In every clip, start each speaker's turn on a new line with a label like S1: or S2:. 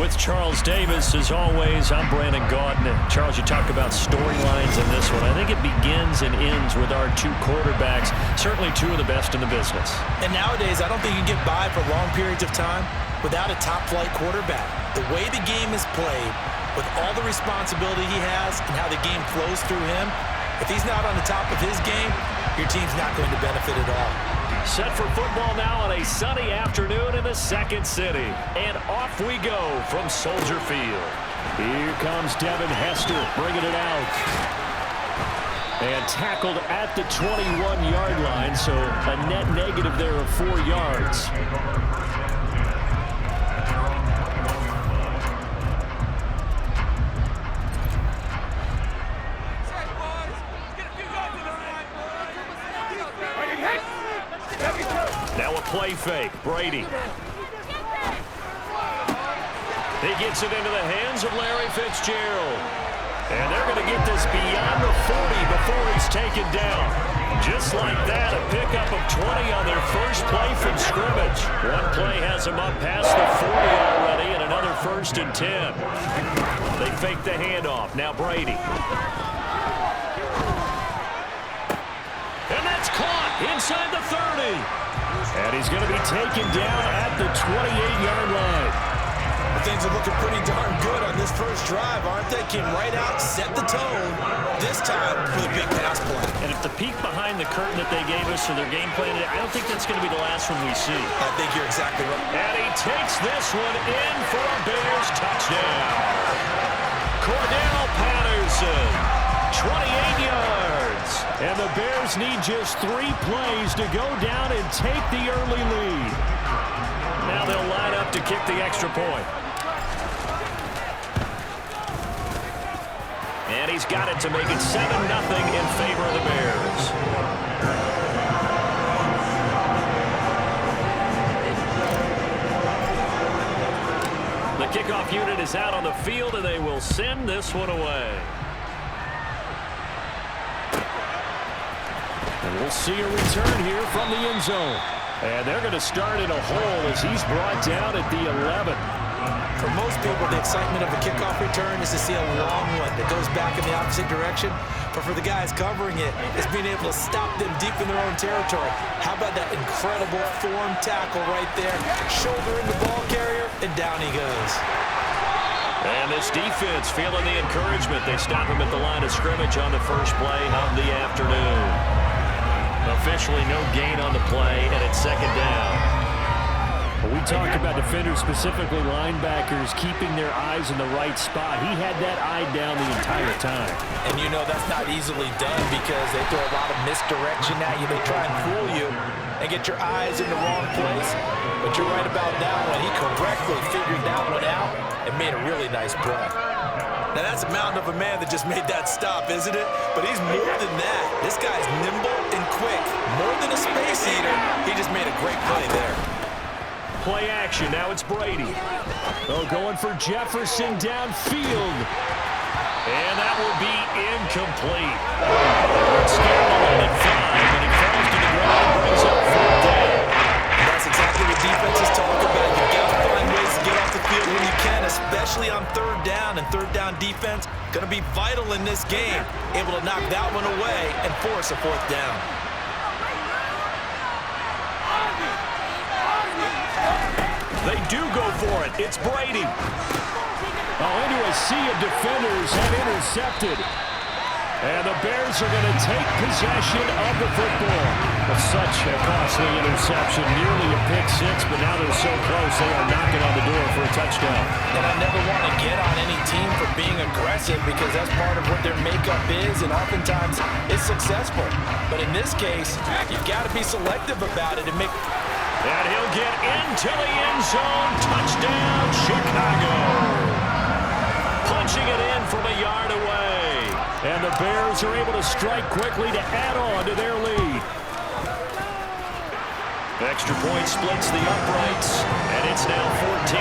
S1: With Charles Davis, as always, I'm Brandon Gaudin. Charles, you talk about storylines in this one. I think it begins and ends with our two quarterbacks, certainly two of the best in the business.
S2: And nowadays, I don't think you can get by for long periods of time without a top-flight quarterback. The way the game is played, with all the responsibility he has and how the game flows through him, if he's not on the top of his game, your team's not going to benefit at all.
S1: Set for football now on a sunny afternoon in the second city. And off we go from Soldier Field. Here comes Devin Hester bringing it out. And tackled at the 21-yard line, so a net negative there of 4 yards. Now a play fake. Brady. He gets it into the hands of Larry Fitzgerald. And they're going to get this beyond the 40 before he's taken down. Just like that, a pickup of 20 on their first play from scrimmage. One play has him up past the 40 already, and another 1st and 10. They fake the handoff. Now Brady. And that's caught inside the 30. And he's going to be taken down at the 28-yard line.
S2: Well, things are looking pretty darn good on this first drive, aren't they? Came right out, set the tone, this time with a big pass play.
S1: And if the peek behind the curtain that they gave us for their game plan, I don't think that's going to be the last one we see.
S2: I think you're exactly right.
S1: And he takes this one in for a Bears touchdown. Cordell Patterson, 28 yards. And the Bears need just 3 plays to go down and take the early lead. Now they'll line up to kick the extra point. And he's got it to make it 7-0 in favor of the Bears. The kickoff unit is out on the field, and they will send this one away. And we'll see a return here from the end zone. And they're going to start in a hole as he's brought down at the 11.
S2: For most people, the excitement of a kickoff return is to see a long one that goes back in the opposite direction. But for the guys covering it, it's being able to stop them deep in their own territory. How about that incredible form tackle right there? Shoulder in the ball carrier, and down he goes.
S1: And this defense feeling the encouragement. They stop him at the line of scrimmage on the first play of the afternoon. Officially no gain on the play, and it's 2nd down.
S3: We talk about defenders, specifically linebackers, keeping their eyes in the right spot. He had that eye down the entire time.
S2: And you know that's not easily done because they throw a lot of misdirection at you. They try and fool you and get your eyes in the wrong place. But you're right about that one. He correctly figured that one out and made a really nice play. Now, that's a mountain of a man that just made that stop, isn't it? But he's more than that. This guy's nimble and quick. More than a space eater, he just made a great play there.
S1: Play action. Now it's Brady. Oh, going for Jefferson downfield. And that will be incomplete. It's scared to let it fly, but it falls to the ground and brings up 4th down.
S2: That's exactly what defenses talk about. You've got to find ways to get off the field when you can, especially on 3rd down. And 3rd down defense going to be vital in this game. Able to knock that one away and force a 4th down.
S1: They do go for it. It's Brady.
S3: Into a sea of defenders and intercepted.
S1: And the Bears are going to take possession of the football.
S3: Such a costly interception, nearly a pick-6, but now they're so close they are knocking on the door for a touchdown.
S2: And I never want to get on any team for being aggressive because that's part of what their makeup is, and oftentimes it's successful. But in this case, you've got to be selective about it and make...
S1: And he'll get into the end zone. Touchdown, Chicago. Punching it in from a yard away. And the Bears are able to strike quickly to add on to their lead. Extra point splits the uprights, and it's now 14-0.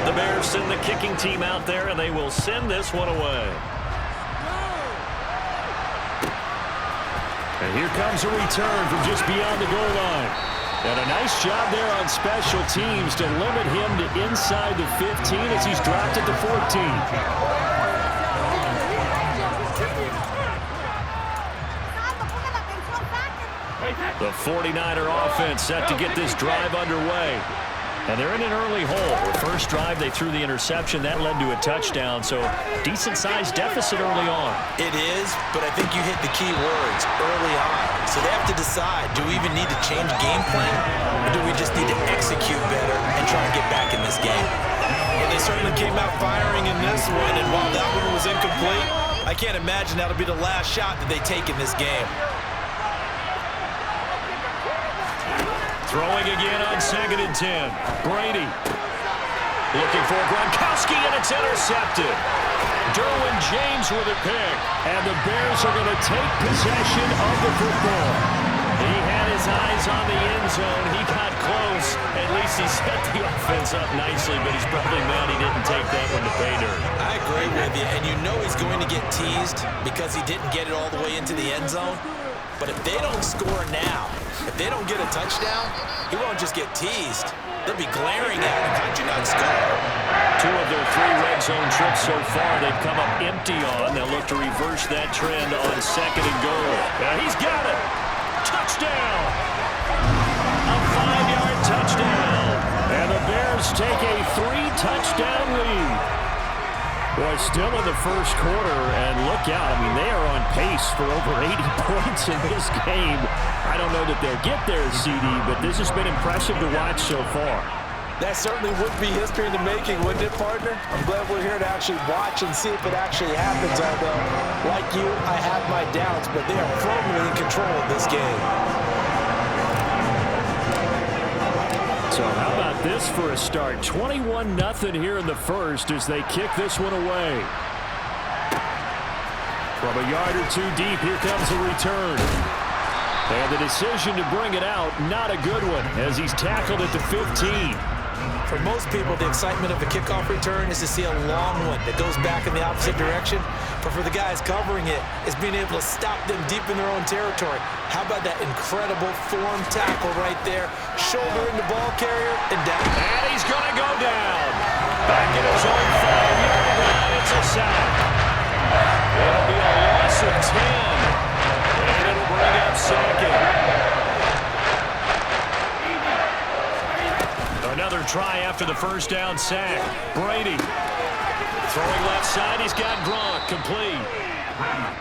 S1: The Bears send the kicking team out there, and they will send this one away. And here comes a return from just beyond the goal line. And a nice job there on special teams to limit him to inside the 15 as he's dropped at the 14. The 49er offense set to get this drive underway. And they're in an early hole. The first drive, they threw the interception. That led to a touchdown, so decent-sized deficit early on.
S2: It is, but I think you hit the key words, early on. So they have to decide, do we even need to change game plan, or do we just need to execute better and try and get back in this game? Well, they certainly came out firing in this one, and while that one was incomplete, I can't imagine that'll be the last shot that they take in this game.
S1: Throwing again on 2nd and 10. Brady looking for Gronkowski, and it's intercepted. Derwin James with a pick, and the Bears are going to take possession of the football. He had his eyes on the end zone. He got close. At least he set the offense up nicely, but he's probably mad he didn't take that one to pay dirt.
S2: I agree with you, and you know he's going to get teased because he didn't get it all the way into the end zone. But if they don't score now, if they don't get a touchdown, he won't just get teased. They'll be glaring at him. How'd you not score?
S1: 2 of their 3 red zone trips so far they've come up empty on. They'll look to reverse that trend on 2nd and goal. Now he's got it. Touchdown. A 5-yard touchdown. And the Bears take a 3-touchdown lead. Well, still in the first quarter, and look out. I mean, they are on pace for over 80 points in this game. I don't know that they'll get there, CD, but this has been impressive to watch so far.
S2: That certainly would be history in the making, wouldn't it, partner? I'm glad we're here to actually watch and see if it actually happens, although, like you, I have my doubts, but they are firmly in control of this game.
S1: So how about this for a start? 21-0 here in the first as they kick this one away. From a yard or 2 deep, here comes a return. And the decision to bring it out, not a good one, as he's tackled at the 15.
S2: For most people, the excitement of a kickoff return is to see a long one that goes back in the opposite direction. But for the guys covering it, it's being able to stop them deep in their own territory. How about that incredible form tackle right there? Shoulder in the ball carrier and down.
S1: And he's going to go down. Back in his own 5-yard line. It's a sack. It'll be a loss of 10. And it'll bring up 2nd. Another try after the first down sack. Brady throwing left side. He's got Gronk complete.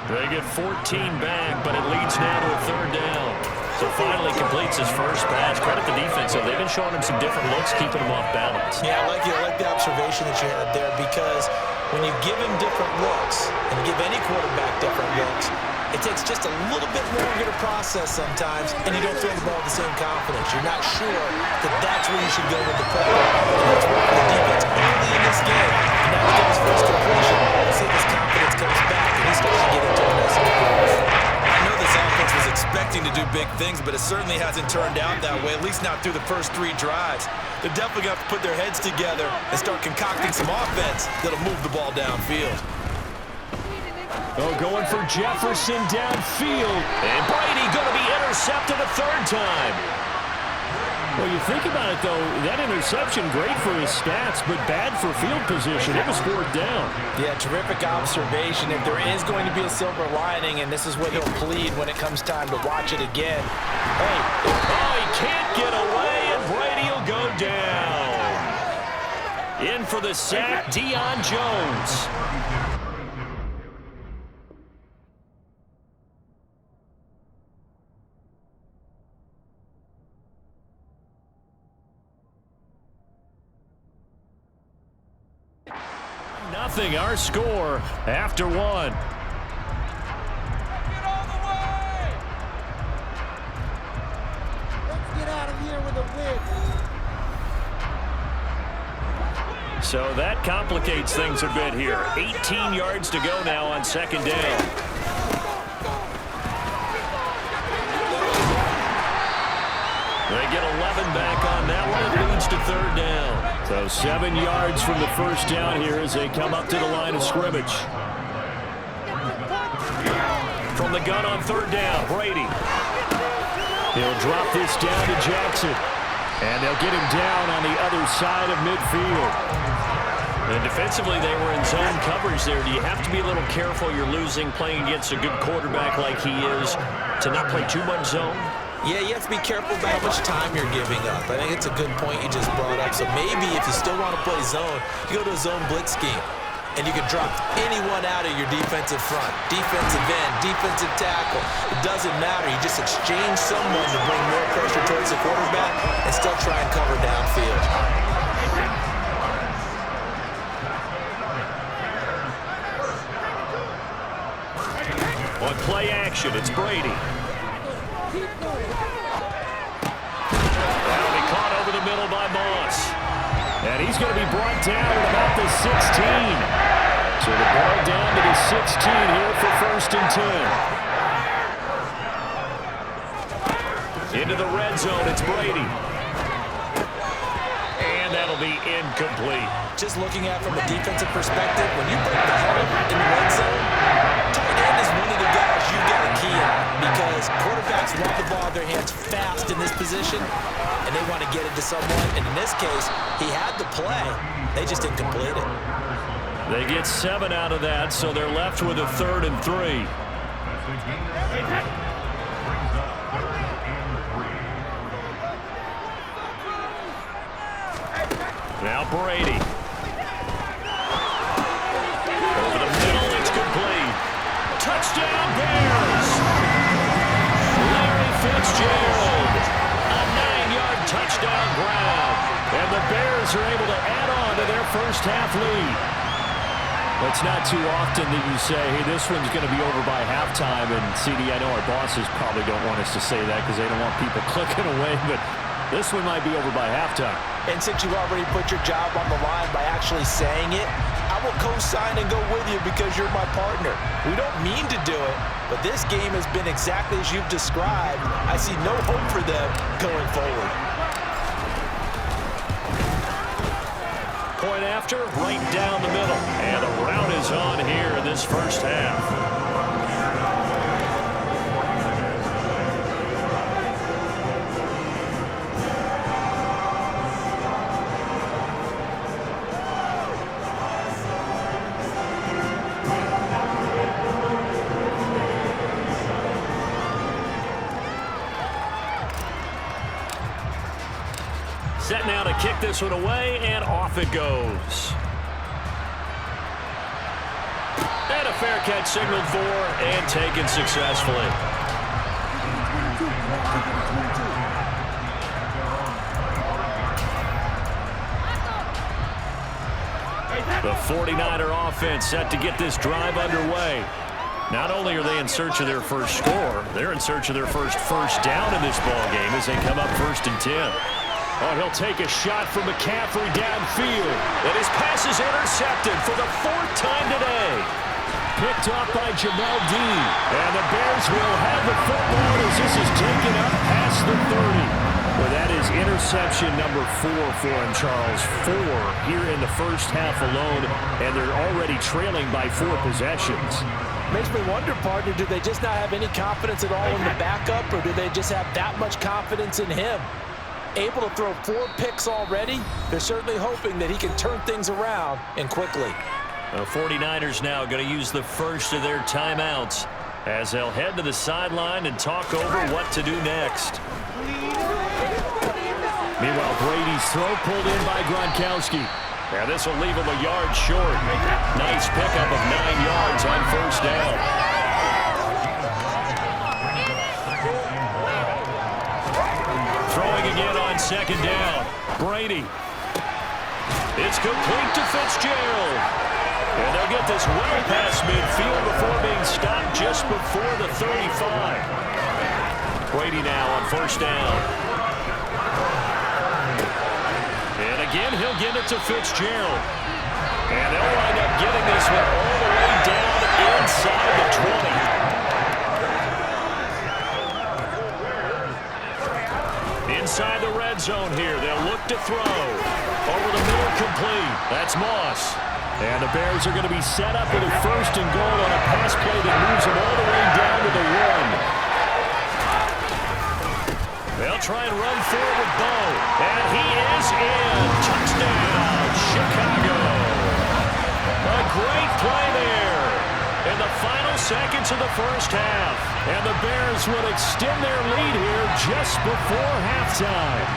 S1: They get 14 back, but it leads now to a 3rd down. So finally completes his first pass. Credit the defense, though. They've been showing him some different looks, keeping him off balance.
S2: Yeah, I like the observation that you had there, because when you give him different looks and give any quarterback different looks, it takes just a little bit longer to process sometimes, and you don't throw the ball with the same confidence. You're not sure that that's where you should go with the play. And that's where the defense early in this game, and now he's got his first completion. We'll see if his confidence comes back, and he starts to get into a nice groove. I know this offense was expecting to do big things, but it certainly hasn't turned out that way, at least not through the first 3 drives. They're definitely going to have to put their heads together and start concocting some offense that'll move the ball downfield.
S1: Oh, going for Jefferson downfield. And Brady going to be intercepted a 3rd time. Well, you think about it, though, that interception, great for his stats, but bad for field position. It was 4th down.
S2: Yeah, terrific observation. If there is going to be a silver lining, and this is what he'll plead when it comes time to watch it again. Hey,
S1: oh, he can't get away, and Brady will go down. In for the sack, Deion Jones. Nothing, our score after 1.
S4: Get all the way! Let's get out of here with a win.
S1: So that complicates things a bit here. 18 yards to go now on 2nd down. They get 11 back on that one. It leads to 3rd down. So 7 yards from the first down here as they come up to the line of scrimmage. from the gun on third down. Brady. He'll drop this down to Jackson. And they'll get him down on the other side of midfield. And defensively, they were in zone coverage there. Do you have to be a little careful? You're losing, playing against a good quarterback like he is, to not play too much zone?
S2: Yeah, you have to be careful about how much time you're giving up. I think it's a good point you just brought up. So maybe if you still want to play zone, you go to a zone blitz scheme. And you can drop anyone out of your defensive front. Defensive end, defensive tackle. It doesn't matter. You just exchange someone to bring more pressure towards the quarterback and still try and cover downfield.
S1: On play action, it's Brady. That'll be caught over the middle by Moss. And he's going to be brought down at about the 16. So the ball down to the 16 here for 1st and 10. Into the red zone, it's Brady. And that'll be incomplete.
S2: Just looking at it from a defensive perspective, when you break the huddle in the red zone, tight end is one of the guys you've got to key on because quarterbacks want the ball in their hands fast in this position, and they want to get it to someone. And in this case, he had the play. They just didn't complete it.
S1: They get 7 out of that, so they're left with a 3rd and 3. Now Brady. Over the middle, it's complete. Touchdown, Bears! Larry Fitzgerald. A 9-yard touchdown grab. And the Bears are able to add on to their first half lead. It's not too often that you say, hey, this one's going to be over by halftime. And, CD, I know our bosses probably don't want us to say that because they don't want people clicking away, but this one might be over by halftime.
S2: And since you already put your job on the line by actually saying it, I will co-sign and go with you because you're my partner. We don't mean to do it, but this game has been exactly as you've described. I see no hope for them going forward.
S1: Point after, right down the middle. And the route is on here in this first half. Set now to kick this one away, and off it goes. And a fair catch signaled for and taken successfully. The 49er offense set to get this drive underway. Not only are they in search of their first score, they're in search of their first down in this ball game as they come up 1st and 10. Oh, he'll take a shot from McCaffrey downfield. And his pass is intercepted for the 4th time today. Picked up by Jamel Dean. And the Bears will have the football as this is taken up past the 30. Well, that is interception number 4 for him, Charles. 4 here in the first half alone, and they're already trailing by 4 possessions.
S2: Makes me wonder, partner, do they just not have any confidence at all in the backup, or do they just have that much confidence in him? Able to throw 4 picks already, they're certainly hoping that he can turn things around and quickly.
S1: The 49ers now going to use the first of their timeouts as they'll head to the sideline and talk over what to do next. Meanwhile, Brady's throw pulled in by Gronkowski. Now this will leave him a yard short. Nice pickup of 9 yards on 1st down. Again on 2nd down. Brady. It's complete to Fitzgerald. And they'll get this well past midfield before being stopped just before the 35. Brady now on 1st down. And again, he'll give it to Fitzgerald. And they'll wind up getting this one all the way down inside the 20. Inside the red zone here, they'll look to throw. Over the middle, complete. That's Moss.
S3: And the Bears are going to be set up with a 1st and goal on a pass play that moves them all the way down to the 1.
S1: They'll try and run forward with Bo. And he is in. Touchdown, Chicago. A great play there in the final seconds of the first half. And the Bears would extend their lead here just before halftime.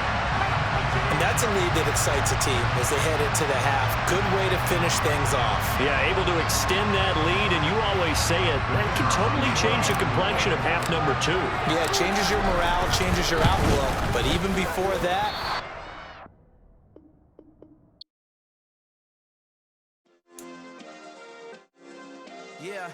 S2: And that's a lead that excites a team as they head into the half. Good way to finish things off.
S1: Yeah, able to extend that lead, and you always say it, that can totally change the complexion of half number 2.
S2: Yeah, it changes your morale, changes your outlook. But even before that,